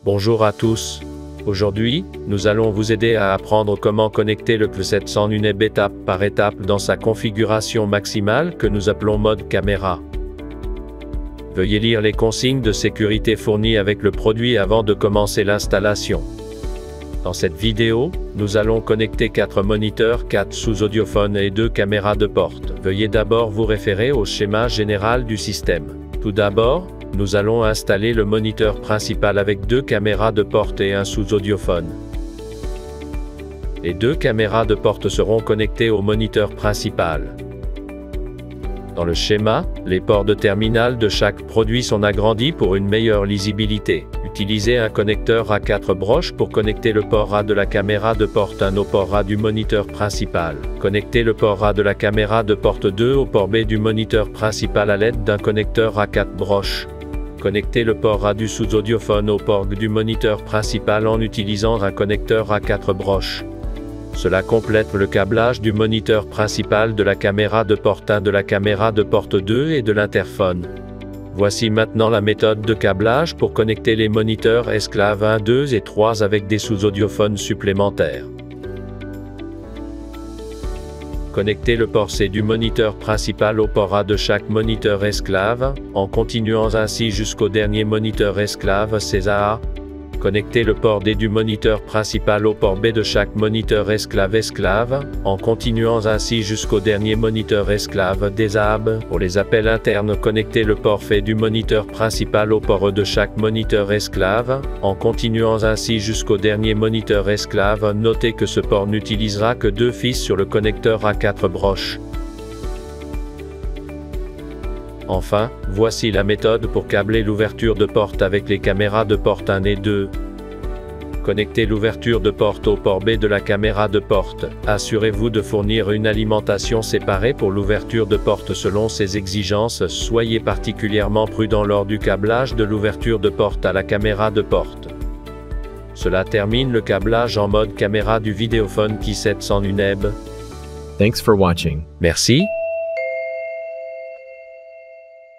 Bonjour à tous. Aujourd'hui, nous allons vous aider à apprendre comment connecter le P700 UNEB étape par étape dans sa configuration maximale que nous appelons mode caméra. Veuillez lire les consignes de sécurité fournies avec le produit avant de commencer l'installation. Dans cette vidéo, nous allons connecter 4 moniteurs, 4 sous-audiophones et 2 caméras de porte. Veuillez d'abord vous référer au schéma général du système. Tout d'abord, nous allons installer le moniteur principal avec 2 caméras de porte et un sous-audiophone. Les 2 caméras de porte seront connectées au moniteur principal. Dans le schéma, les ports de terminal de chaque produit sont agrandis pour une meilleure lisibilité. Utilisez un connecteur à 4 broches pour connecter le port A de la caméra de porte 1 au port A du moniteur principal. Connectez le port A de la caméra de porte 2 au port B du moniteur principal à l'aide d'un connecteur à 4 broches. Connectez le port A du sous-audiophone au port B du moniteur principal en utilisant un connecteur à 4 broches. Cela complète le câblage du moniteur principal de la caméra de porte 1 de la caméra de porte 2 et de l'interphone. Voici maintenant la méthode de câblage pour connecter les moniteurs esclaves 1, 2 et 3 avec des sous-audiophones supplémentaires. Connectez le port C du moniteur principal au port A de chaque moniteur esclave, en continuant ainsi jusqu'au dernier moniteur esclave CESA. Connectez le port D du moniteur principal au port B de chaque moniteur esclave, en continuant ainsi jusqu'au dernier moniteur esclave DESAB. Pour les appels internes, connectez le port F du moniteur principal au port E de chaque moniteur esclave, en continuant ainsi jusqu'au dernier moniteur esclave. Notez que ce port n'utilisera que 2 fils sur le connecteur à 4 broches. Enfin, voici la méthode pour câbler l'ouverture de porte avec les caméras de porte 1 et 2. Connectez l'ouverture de porte au port B de la caméra de porte. Assurez-vous de fournir une alimentation séparée pour l'ouverture de porte selon ses exigences. Soyez particulièrement prudent lors du câblage de l'ouverture de porte à la caméra de porte. Cela termine le câblage en mode caméra du vidéophone P700 UNEB. Thanks for watching. Merci.